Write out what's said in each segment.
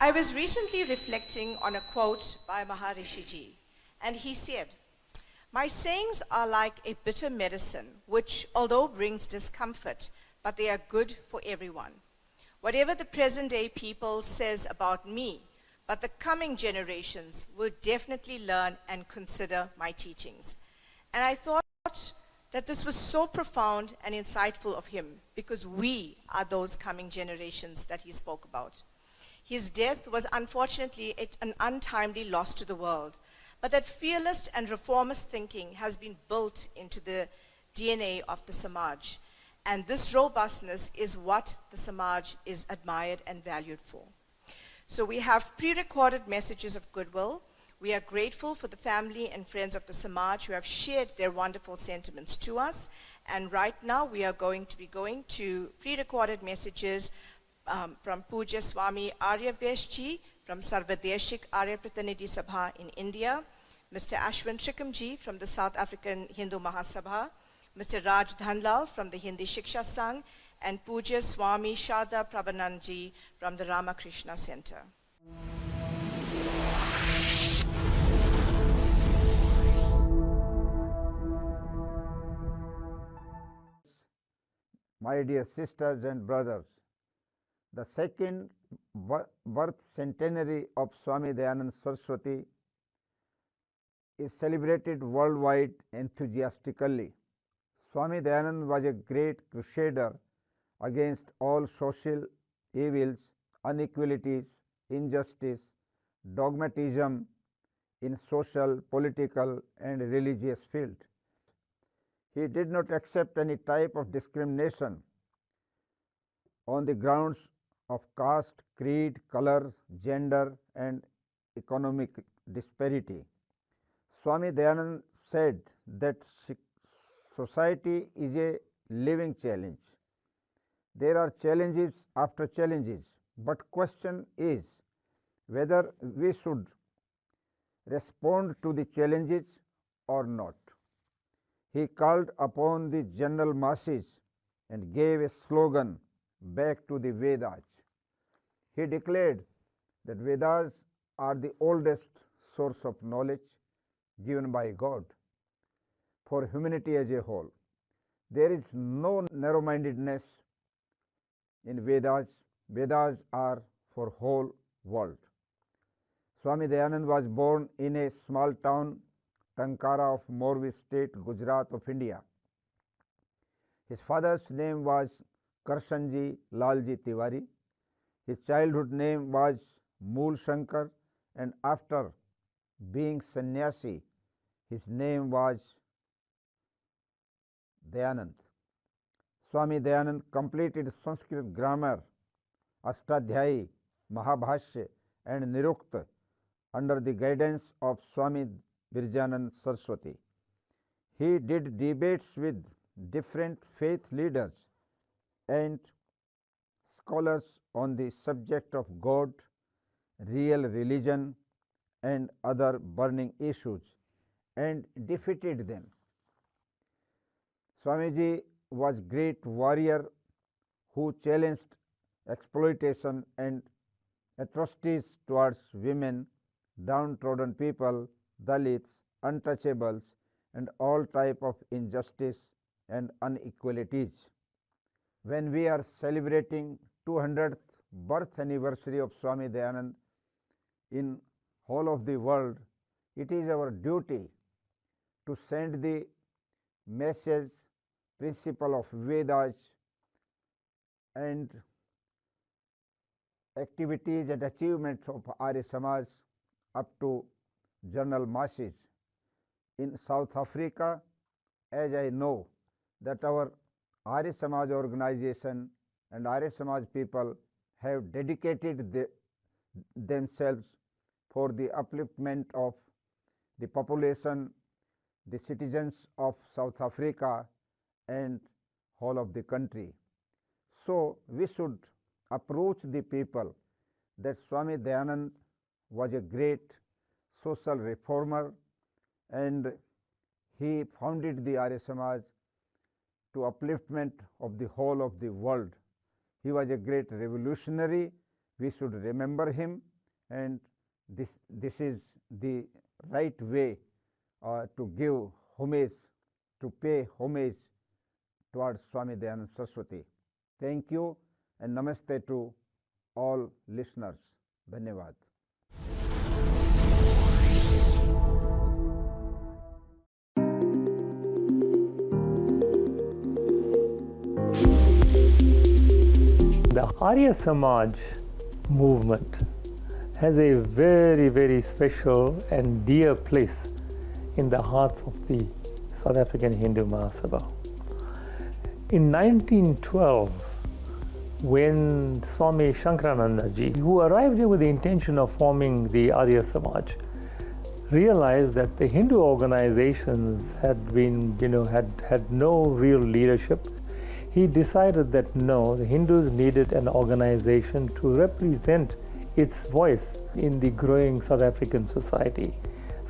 I was recently reflecting on a quote by Maharshi ji, and he said, "My sayings are like a bitter medicine, which, although brings discomfort, but they are good for everyone. Whatever the present day people says about me, but the coming generations will definitely learn and consider my teachings." And I thought that this was so profound and insightful of him, because we are those coming generations that he spoke about. His death was unfortunately an untimely loss to the world, but that fearless and reformist thinking has been built into the DNA of the Samaj. And this robustness is what the Samaj is admired and valued for. So we have pre-recorded messages of goodwill. We are grateful for the family and friends of the Samaj who have shared their wonderful sentiments to us. And right now we are going to pre-recorded messages from Puja Swami Aryavesh ji from Sarvadeshik Arya Pratinidhi Sabha in India, Mr. Ashwin Trikam ji from the South African Hindu Mahasabha, Mr. Raj Dhanlal from the Hindi Shiksha Sangh, and Puja Swami Shada Prabhanand ji from the Ramakrishna Center. My dear sisters and brothers, the second birth centenary of Swami Dayanand Saraswati is celebrated worldwide enthusiastically. Swami Dayanand was a great crusader against all social evils, inequalities, injustice, dogmatism in social, political, and religious field. He did not accept any type of discrimination on the grounds of caste, creed, color, gender, and economic disparity. Swami Dayanand said that society is a living challenge. There are challenges after challenges, but question is whether we should respond to the challenges or not. He called upon the general masses and gave a slogan, "Back to the Vedas." He declared that Vedas are the oldest source of knowledge given by God for humanity as a whole. There is no narrow-mindedness in Vedas. Vedas are for whole world. Swami Dayanand was born in a small town, Tankara of Morbi state, Gujarat of India. His father's name was Karshanji Lalji Tiwari. His childhood name was Mool Shankar, and after being sannyasi, his name was Dayanand. Swami Dayanand completed Sanskrit grammar, Ashtadhyayi, Mahabhashya, and Nirukta under the guidance of Swami Birjanand Saraswati. He did debates with different faith leaders and scholars on the subject of God, real religion, and other burning issues, and defeated them. Swamiji was a great warrior who challenged exploitation and atrocities towards women, downtrodden people, Dalits, untouchables, and all type of injustice and inequalities. When we are celebrating 200th birth anniversary of Swami Dayanand in whole of the world, it is our duty to send the message, principle of Vedas and activities and achievements of Arya Samaj up to general masses. In South Africa, as I know that our Arya Samaj organization and Arya Samaj people have dedicated themselves for the upliftment of the population, the citizens of South Africa and whole of the country. So we should approach the people that Swami Dayanand was a great social reformer, and he founded the Arya Samaj to upliftment of the whole of the world. He was a great revolutionary. We should remember him and this is the right way to give homage, to pay homage towards Swami Dayanand Saraswati. Thank you and namaste to all listeners. Dhanyavad. The Arya Samaj movement has a very, very special and dear place in the hearts of the South African Hindu Mahasabha. In 1912, when Swami Shankaranandaji, who arrived here with the intention of forming the Arya Samaj, realized that the Hindu organizations had been, had no real leadership, he decided that no, the Hindus needed an organization to represent its voice in the growing South African society.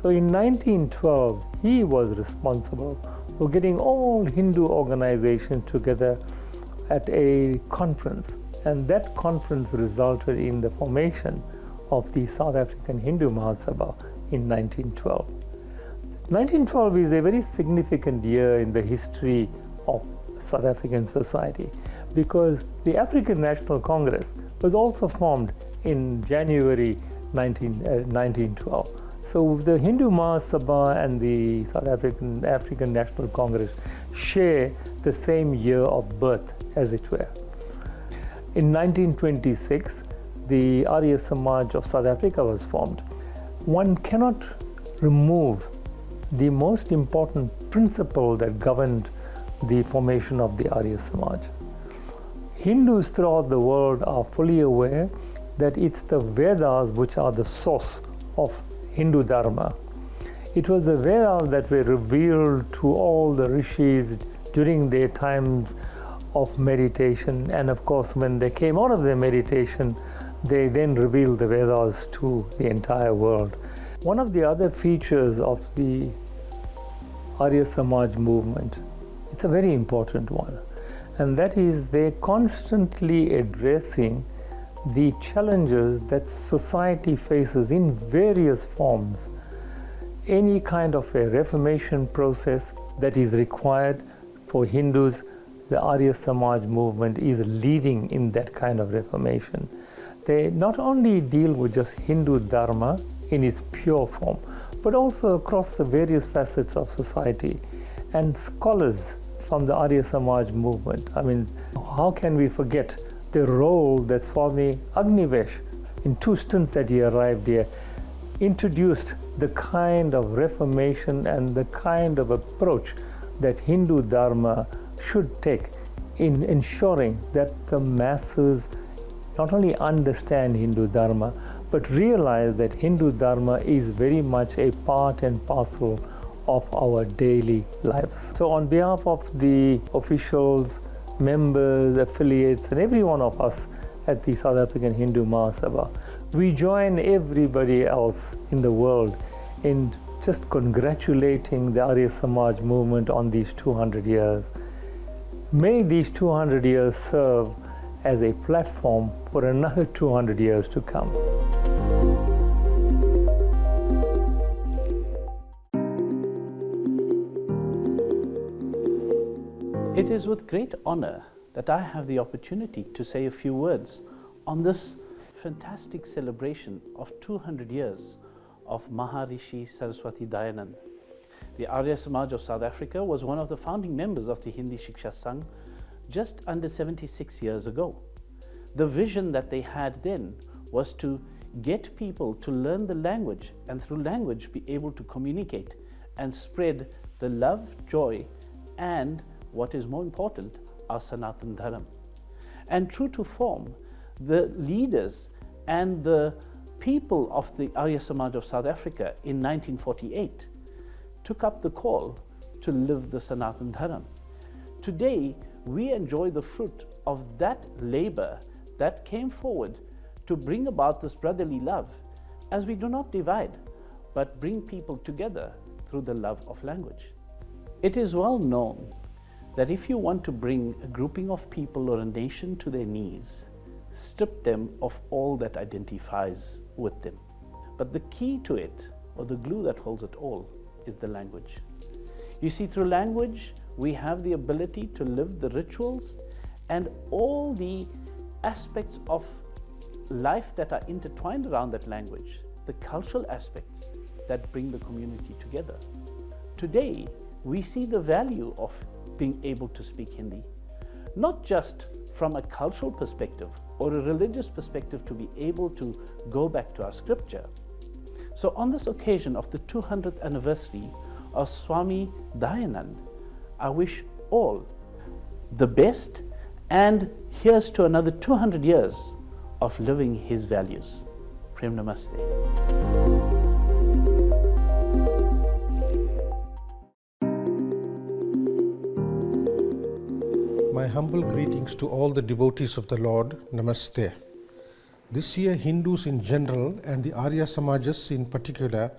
So in 1912, he was responsible for getting all Hindu organizations together at a conference, and that conference resulted in the formation of the South African Hindu Mahasabha in 1912. 1912 is a very significant year in the history of South African society because the African National Congress was also formed in January 1912. So the Hindu Mahasabha and the South African National Congress share the same year of birth, as it were. In 1926, the Arya Samaj of South Africa was formed. One cannot remove the most important principle that governed the formation of the Arya Samaj. Hindus throughout the world are fully aware that it's the Vedas which are the source of Hindu Dharma. It was the Vedas that were revealed to all the rishis during their times of meditation, and of course when they came out of their meditation, they then revealed the Vedas to the entire world. One of the other features of the Arya Samaj movement, it's a very important one, and that is they're constantly addressing the challenges that society faces in various forms. Any kind of a reformation process that is required for Hindus, the Arya Samaj movement is leading in that kind of reformation. They not only deal with just Hindu Dharma in its pure form, but also across the various facets of society. And scholars from the Arya Samaj movement, I mean, how can we forget the role that Swami Aryavesh, in 2 stints that he arrived here, introduced the kind of reformation and the kind of approach that Hindu Dharma should take in ensuring that the masses not only understand Hindu Dharma, but realize that Hindu Dharma is very much a part and parcel of our daily lives. So on behalf of the officials, members, affiliates, and every one of us at the South African Hindu Mahasabha, we join everybody else in the world in just congratulating the Arya Samaj movement on these 200 years. May these 200 years serve as a platform for another 200 years to come. It is with great honor that I have the opportunity to say a few words on this fantastic celebration of 200 years of Maharshi Swami Dayanand. The Arya Samaj of South Africa was one of the founding members of the Hindi Shiksha Sangh just under 76 years ago. The vision that they had then was to get people to learn the language, and through language be able to communicate and spread the love, joy, and what is more important, our Sanatan Dharam. And true to form, the leaders and the people of the Arya Samaj of South Africa in 1948 took up the call to live the Sanatan Dharam. Today, we enjoy the fruit of that labor that came forward to bring about this brotherly love, as we do not divide, but bring people together through the love of language. It is well known that if you want to bring a grouping of people or a nation to their knees, stripped them of all that identifies with them. But the key to it, or the glue that holds it all, is the language. You see, through language, we have the ability to live the rituals and all the aspects of life that are intertwined around that language, the cultural aspects that bring the community together. Today, we see the value of being able to speak Hindi, not just from a cultural perspective or a religious perspective to be able to go back to our scripture. So on this occasion of the 200th anniversary of Swami Dayanand, I wish all the best, and here's to another 200 years of living his values. Prem Namaste. My humble greetings to all the devotees of the Lord. Namaste. This year, Hindus in general and the Arya Samajas in particular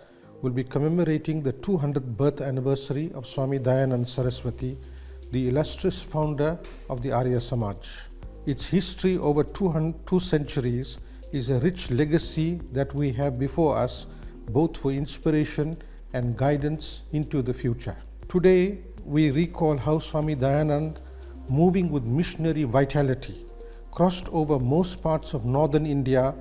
will be commemorating the 200th birth anniversary of Swami Dayanand Saraswati, the illustrious founder of the Arya Samaj. Its history over 2 centuries is a rich legacy that we have before us, both for inspiration and guidance into the future. Today, we recall how Swami Dayanand, moving with missionary vitality, crossed over most parts of northern India,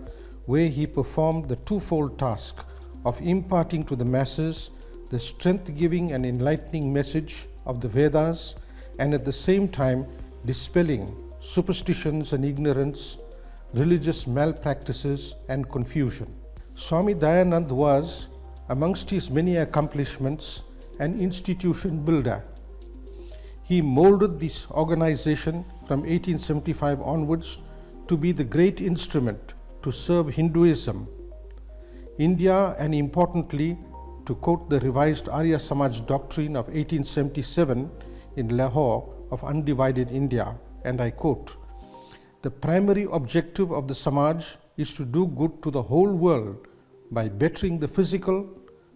where he performed the twofold task of imparting to the masses the strength-giving and enlightening message of the Vedas, and at the same time dispelling superstitions and ignorance, religious malpractices and confusion. Swami Dayanand was, amongst his many accomplishments, an institution builder. He molded this organization from 1875 onwards to be the great instrument to serve Hinduism, India, and importantly, to quote the revised Arya Samaj doctrine of 1877 in Lahore of undivided India, and I quote, "The primary objective of the Samaj is to do good to the whole world by bettering the physical,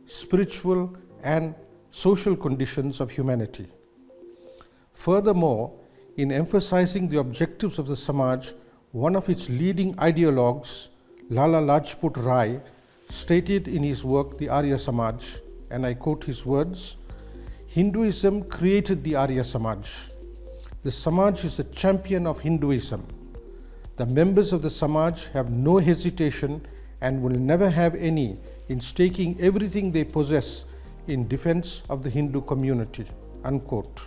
spiritual, and social conditions of humanity." Furthermore, in emphasizing the objectives of the Samaj, one of its leading ideologues, Lala Lajpat Rai, stated in his work, The Arya Samaj, and I quote his words, "Hinduism created the Arya Samaj. The Samaj is a champion of Hinduism. The members of the Samaj have no hesitation and will never have any in staking everything they possess in defense of the Hindu community." Unquote.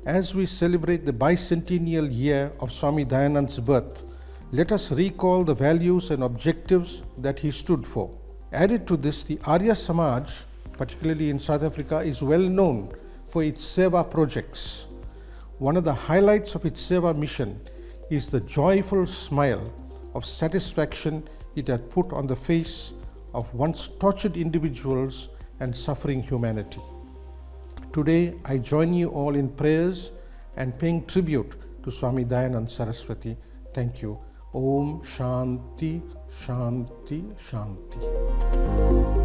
As we celebrate the bicentennial year of Swami Dayanand's birth, let us recall the values and objectives that he stood for. Added to this, the Arya Samaj, particularly in South Africa, is well known for its Seva projects. One of the highlights of its Seva mission is the joyful smile of satisfaction it had put on the face of once tortured individuals and suffering humanity. Today, I join you all in prayers and paying tribute to Swami Dayanand Saraswati. Thank you. Om Shanti, Shanti, Shanti.